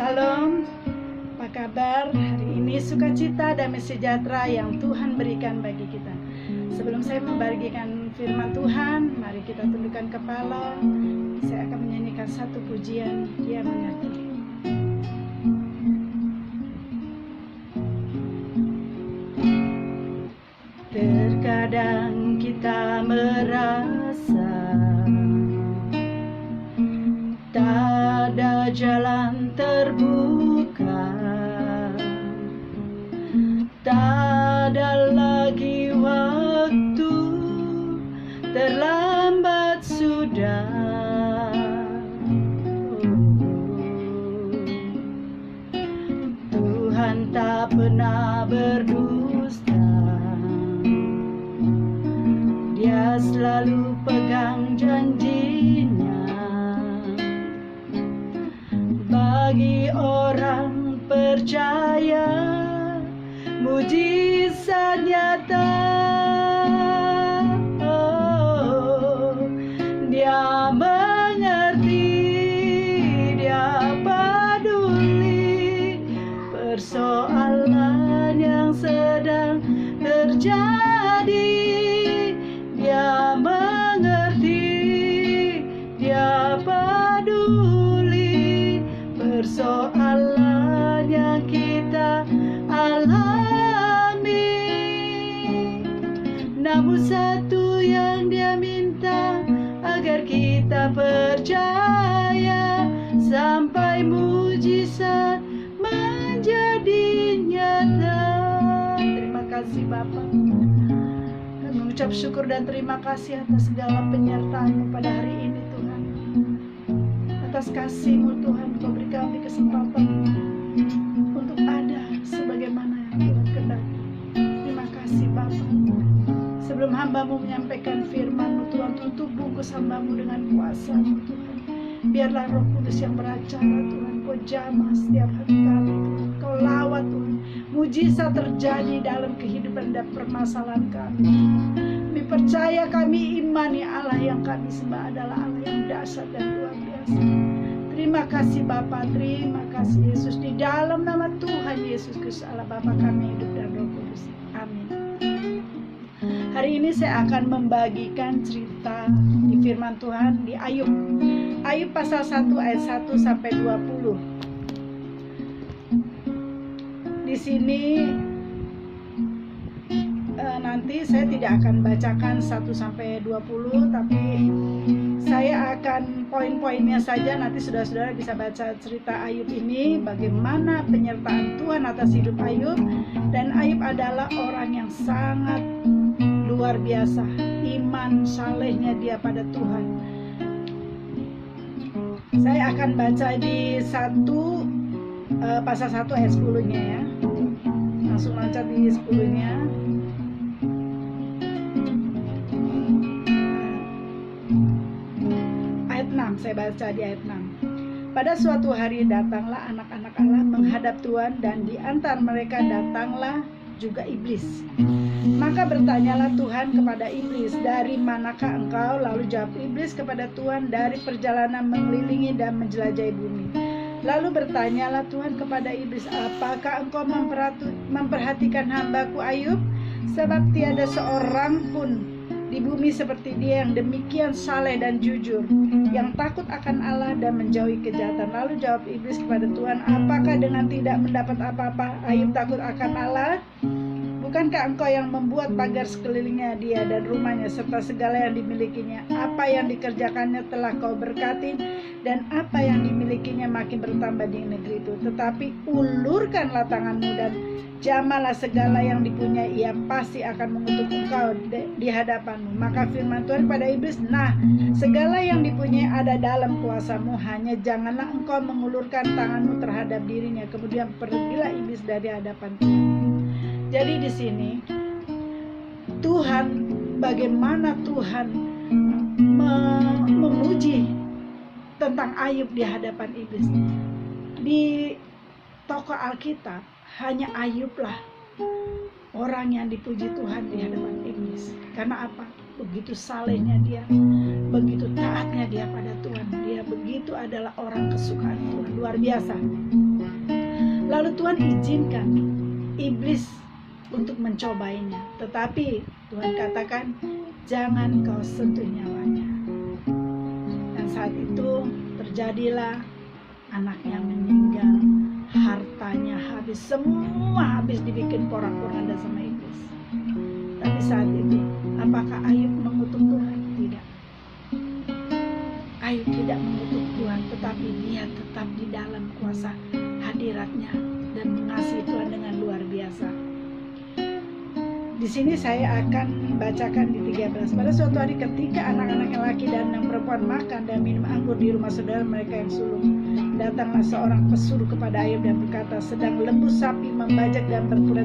Salam, apa kabar? Hari ini sukacita, damai sejahtera yang Tuhan berikan bagi kita. Sebelum saya membagikan firman Tuhan, mari kita tundukkan kepala. Saya akan menyanyikan satu pujian, Dia Mengerti. Terkadang kita merasa tak ada jalan terbuka, tak ada lagi waktu, terlambat sudah. Tuhan tak pernah berdusta, Dia selalu pegang janjinya. Bagi orang percaya, mujizat nyata. Dia mengerti, Dia peduli persoalan yang sedang terjadi. Dia mengerti, Dia peduli persoalan yang kita alami. Namun satu yang Dia minta, agar kita percaya sampai mujizat menjadi nyata. Terima kasih Bapa. Kami mengucap syukur dan terima kasih atas segala penyertaan-Mu pada hari ini Tuhan. Atas kasih-Mu Tuhan, Kau beri kami kesempatan untuk ada sebagaimana yang Tuhan kehendaki. Terima kasih Bapa. Sebelum hamba-Mu menyampaikan firman-Mu Tuhan, tutup bungkus hamba-Mu dengan kuasa-Mu Tuhan. Biarlah Roh Kudus yang beracara Tuhan, Kau jamah setiap hati kami Tuhan. Kau lawat Tuhan, mujizat terjadi dalam kehidupan dan permasalahan kami. Kami percaya, kami imani Allah yang kami sembah adalah Allah yang dahsyat dan luar biasa. Terima kasih Bapa, terima kasih Yesus. Di dalam nama Tuhan Yesus Kristus Allah Bapa kami hidup dan Roh Kudus. Amin. Hari ini saya akan membagikan cerita di firman Tuhan di Ayub. Ayub pasal 1 ayat 1 sampai 20. Di sini nanti saya tidak akan bacakan 1 sampai 20, tapi saya akan poin-poinnya saja. Nanti saudara-saudara bisa baca cerita Ayub ini, bagaimana penyertaan Tuhan atas hidup Ayub. Dan Ayub adalah orang yang sangat luar biasa, iman salehnya dia pada Tuhan. Saya akan baca di pasal 1 ayat 10-nya ya. Langsung loncat di 10-nya. Ayat 6, saya baca di ayat 6. Pada suatu hari datanglah anak-anak Allah menghadap Tuhan, dan di antara mereka datanglah juga iblis. Maka bertanyalah Tuhan kepada iblis, dari manakah engkau? Lalu jawab iblis kepada Tuhan, dari perjalanan mengelilingi dan menjelajahi bumi. Lalu bertanyalah Tuhan kepada iblis, apakah engkau memperhatikan hambaku Ayub? Sebab tiada seorang pun di bumi seperti dia yang demikian saleh dan jujur, yang takut akan Allah dan menjauhi kejahatan. Lalu jawab iblis kepada Tuhan, apakah dengan tidak mendapat apa-apa Ayub takut akan Allah? Bukankah engkau yang membuat pagar sekelilingnya dia dan rumahnya serta segala yang dimilikinya? Apa yang dikerjakannya telah kau berkati, dan apa yang dimilikinya makin bertambah di negeri itu. Tetapi ulurkanlah tanganmu dan jamahlah segala yang dipunyai, ia pasti akan mengutuk engkau di hadapanmu. Maka firman Tuhan pada iblis, nah, segala yang dipunyai ada dalam kuasamu, hanya janganlah engkau mengulurkan tanganmu terhadap dirinya. Kemudian pergilah iblis dari hadapan Tuhan. Jadi di sini Tuhan, bagaimana Tuhan memuji tentang Ayub di hadapan iblis. Di tokoh Alkitab hanya Ayublah orang yang dipuji Tuhan di hadapan iblis. Karena apa? Begitu salehnya dia, begitu taatnya dia pada Tuhan. Dia begitu adalah orang kesukaan Tuhan, luar biasa. Lalu Tuhan izinkan iblis untuk mencobainya, tetapi Tuhan katakan, jangan kau sentuh nyawanya. Dan saat itu terjadilah anaknya meninggal, hartanya habis, semua habis dibikin porak-poranda sama iblis. Tapi saat itu, apakah Ayub mengutuk Tuhan? Tidak. Ayub tidak mengutuk Tuhan, tetapi dia tetap di dalam kuasa hadiratnya dan mengasihi Tuhan dengan luar biasa. Di sini saya akan bacakan di 13. Pada suatu hari ketika anak-anak yang laki dan yang perempuan makan dan minum anggur di rumah saudara mereka yang sulung, datanglah seorang pesuruh kepada Ayub dan berkata, sedang lembu sapi membajak dan berkuda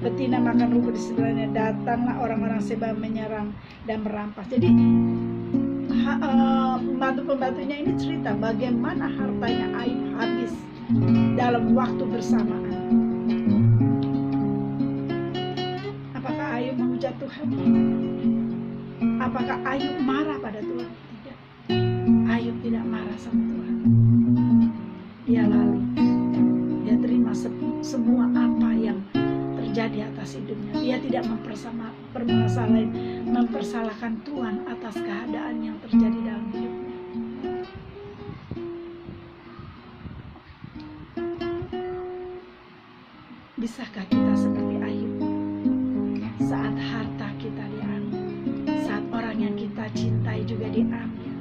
betina makan rumput di sebelahnya, datanglah orang-orang Seba menyerang dan merampas. Jadi pembantu-pembantunya ini cerita bagaimana hartanya Ayub habis dalam waktu bersamaan. Apakah Ayub menghujat Tuhan? Apakah Ayub marah pada Tuhan? Tidak. Ayub tidak marah sama Tuhan. Dia lalu, dia terima semua apa yang terjadi atas hidupnya. Dia tidak mempersalahkan Tuhan atas keadaan yang terjadi dalam hidupnya. Bisakah kita seperti Ayub? Saat harta kita diambil, saat orang yang kita cintai juga diambil,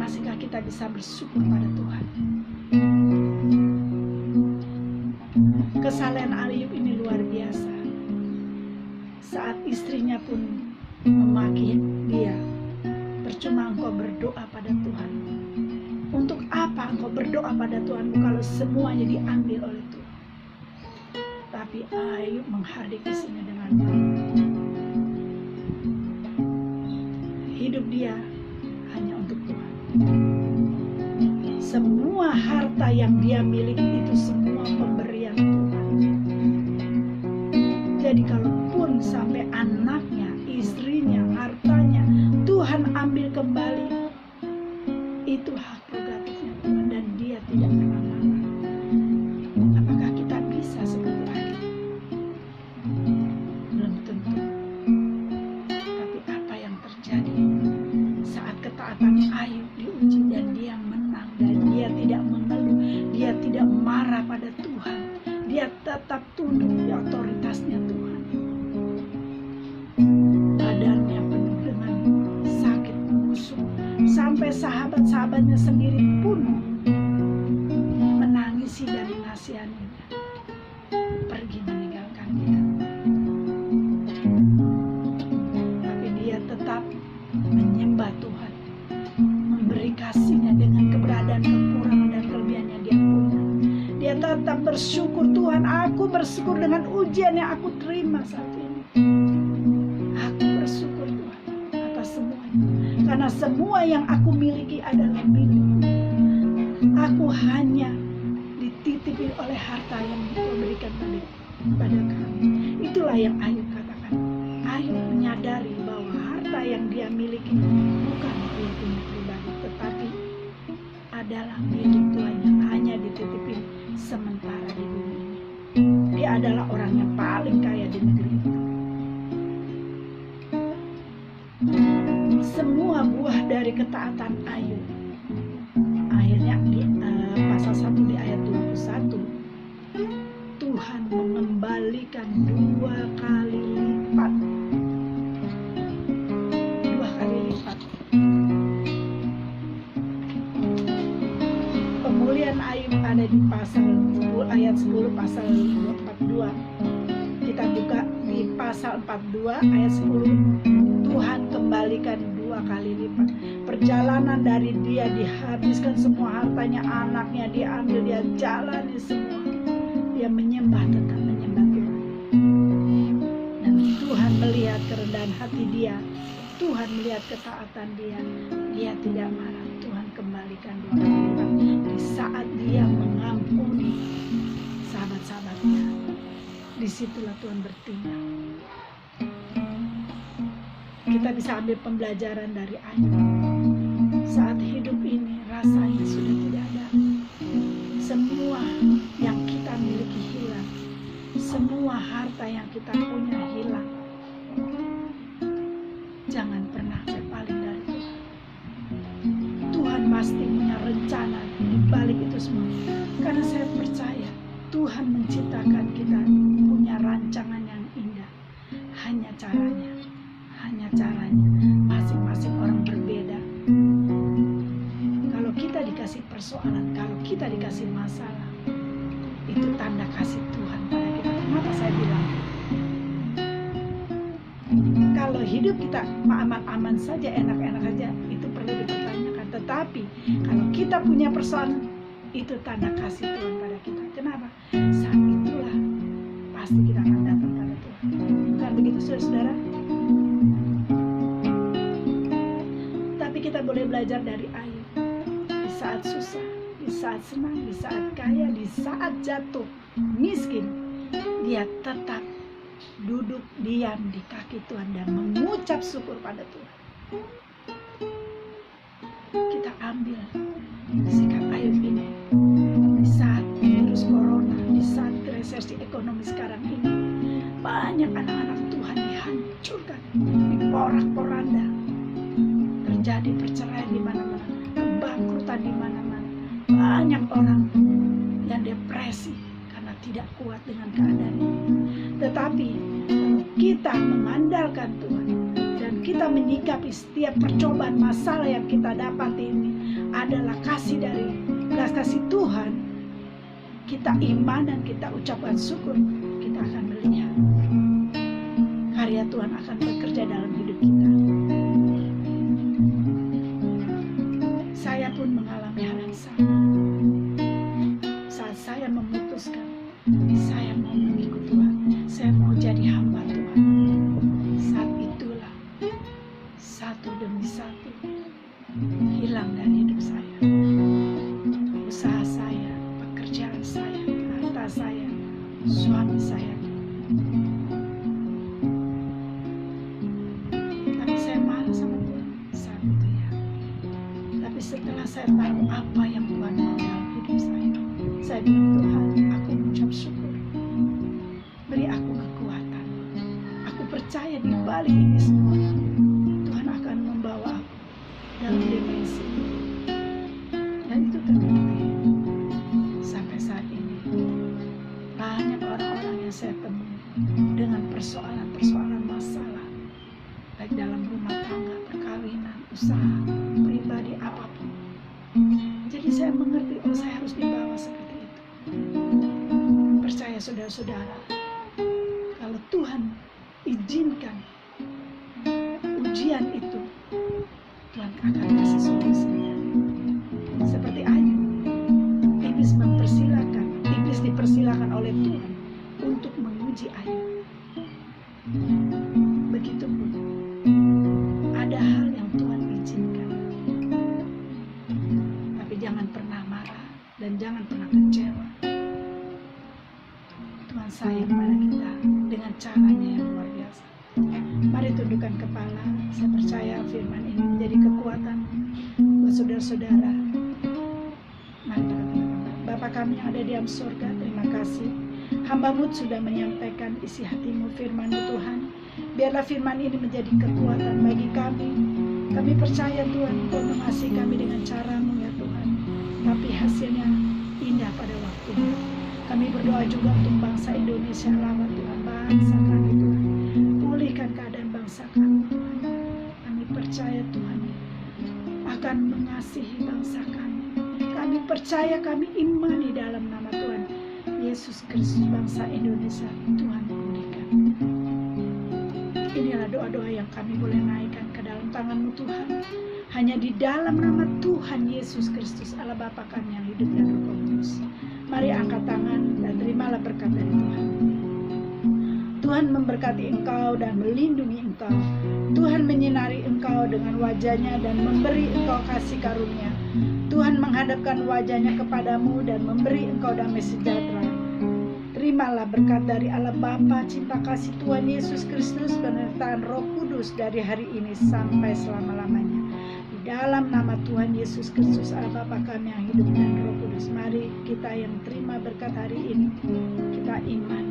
masihkah kita bisa bersyukur pada Tuhan? Kesalahan Ayub ini luar biasa. Saat istrinya pun memaki dia, percuma engkau berdoa pada Tuhan. Untuk apa engkau berdoa pada Tuhan kalau semuanya diambil oleh Tuhan? Tapi Ayub menghardik istrinya dengan baik. Hidup dia hanya untuk Tuhan. Semua harta yang dia miliki itu semua pemberian Tuhan. Jadi kalaupun sampai anaknya, istrinya, hartanya Tuhan ambil kembali, itu hak prerogatifnya Tuhan dan dia tidak pernah marah. Apakah kita bisa seperti Ayub? Belum tentu. Tapi apa yang terjadi saat ketaatan Ayub diuji dan dia menang dan dia tidak mengeluh, dia tidak marah pada Tuhan, dia tetap tunduk di otoritasnya Tuhan. Badannya penuh dengan sakit busuk, sampai sahabat-sahabatnya sendiri pun menangisi dan menasihaninya, pergi meninggalkan dia. Tapi dia tetap menyembah Tuhan, memberi kasihnya dengan keberadaan, kekurangan dan kelebihan yang dia punya. Dia tetap bersyukur, Tuhan, aku bersyukur dengan ujian yang aku terima saat ini. Aku bersyukur Tuhan atas semuanya, karena semua yang aku miliki adalah milikmu. Aku hanya dititipi oleh harta yang Engkau berikan pada kami. Itulah yang Ayub katakan. Ayub menyadari bahwa harta yang dia miliki bukan miliknya pribadi, tetapi adalah milik Tuhan yang hanya dititipin sementara di bumi ini. Dia adalah orang yang paling kaya di negeri itu. Semua buah dari ketaatan Ayub, akhirnya di pasal 1 di ayat 21, Tuhan mengembalikan 2 kali lipat. 2 kali lipat. Pemulihan Ayub ada di pasal 10, ayat 10 pasal 42. Kita buka di pasal 42 ayat 10. Tuhan kembalikan 2 kali lipat. Perjalanan dari dia dihabiskan semua hartanya, anaknya diambil, dia jalani semua. Dia menyembah, tetap menyembah Tuhan. Dan Tuhan melihat kerendahan hati dia. Tuhan melihat ketaatan dia. Dia tidak marah. Tuhan kembalikan 2 kali lipat. Di saat dia mengampuni sahabat-sahabatnya, disitulah Tuhan bertindak. Kita bisa ambil pembelajaran dari Ayub. Saat hidup ini rasanya sudah tidak ada, semua terus-menerus. Karena saya percaya Tuhan menciptakan kita punya rancangan yang indah. Hanya caranya masing-masing orang berbeda. Kalau kita dikasih persoalan, kalau kita dikasih masalah, itu tanda kasih Tuhan pada kita. Kenapa saya bilang? Kalau hidup kita aman-aman saja, enak-enak saja, itu perlu dipertanyakan. Tetapi kalau kita punya persoalan, itu tanda kasih Tuhan pada kita. Kenapa? Saat itulah pasti kita akan datang pada Tuhan. Bukan begitu, saudara-saudara? Tapi kita boleh belajar dari Ayub. Di saat susah, di saat senang, di saat kaya, di saat jatuh, miskin, dia tetap duduk diam di kaki Tuhan dan mengucap syukur pada Tuhan. Kita ambil sikap Ayub ini. Di saat virus corona, di saat resesi ekonomi sekarang ini, banyak anak-anak Tuhan dihancurkan, diporak-poranda, terjadi perceraian di mana-mana, kebangkrutan di mana-mana. Banyak orang yang depresi karena tidak kuat dengan keadaan ini. Tetapi kalau kita mengandalkan Tuhan dan kita menyikapi setiap percobaan masalah yang kita dapati ini adalah kasih Tuhan, kita iman dan kita ucapkan syukur, kita akan melihat karya Tuhan akan bekerja dalam hidup kita. Saya pun mengalami hal yang sama. Saat saya memutuskan saya mau mengikut Tuhan, saya mau jadi hamba Tuhan, saat itulah satu demi satu hilang dari hidup saya. Usaha saya, pekerjaan saya, harta saya, suami saya. Tapi saya marah sama Tuhan saat itu ya. Tapi setelah saya tahu apa yang Tuhan mau dalam hidup saya bilang, Tuhan, aku mengucap syukur. Beri aku kekuatan. Aku percaya di balik ini semua Tuhan akan membawa aku dalam dimensi. Dan itu terbukti sampai saat ini. Banyak orang-orang yang saya temui dengan persoalan-persoalan masalah, baik dalam rumah tangga, perkawinan, usaha, pribadi, apapun. Jadi saya mengerti, saya harus dibawa seperti itu. Percaya saudara-saudara, kalau Tuhan izinkan ujian itu, Tuhan akan kasih solusinya. Seperti Ayub, iblis dipersilakan oleh Tuhan untuk menguji Ayub. Begitupun ada hal yang Tuhan izinkan, tapi jangan pernah marah dan jangan pernah kecewa. Tuhan sayang pada kita dengan caranya yang luar biasa. Mari tundukkan kepala. Saya percaya firman ini menjadi kekuatan buat saudara-saudara. Mari kita tundukkan. Bapa kami yang ada di dalam surga, terima kasih. Hamba-Mu sudah menyampaikan isi hati-Mu, firman-Mu Tuhan. Biarlah firman ini menjadi kekuatan bagi kami. Kami percaya Tuhan, Engkau mengasihi kami dengan cara-Mu ya Tuhan. Tapi hasilnya indah pada waktunya. Kami berdoa juga untuk bangsa Indonesia, rawat Tuhan bangsa kami Tuhan. Pulihkan keadaan bangsa kami Tuhan. Kami percaya Tuhan akan mengasihi bangsa kami. Kami percaya, kami iman di dalam nama Tuhan Yesus Kristus, bangsa Indonesia Tuhan pulihkan. Inilah doa-doa yang kami boleh naikkan ke dalam tangan-Mu Tuhan. Hanya di dalam nama Tuhan Yesus Kristus, Allah Bapa kami yang hidup dan Roh Kudus. Mari angkat tangan dan terimalah berkat dari Tuhan. Tuhan memberkati engkau dan melindungi engkau. Tuhan menyinari engkau dengan wajah-Nya dan memberi engkau kasih karunia. Tuhan menghadapkan wajah-Nya kepadamu dan memberi engkau damai sejahtera. Terimalah berkat dari Allah Bapa, cinta kasih Tuhan Yesus Kristus, penyertaan Roh Kudus dari hari ini sampai selama-lamanya. Di dalam nama Tuhan Yesus Kristus, Allah Bapa kami yang hidup dan Roh Kudus. Mari kita yang terima berkat hari ini, kita iman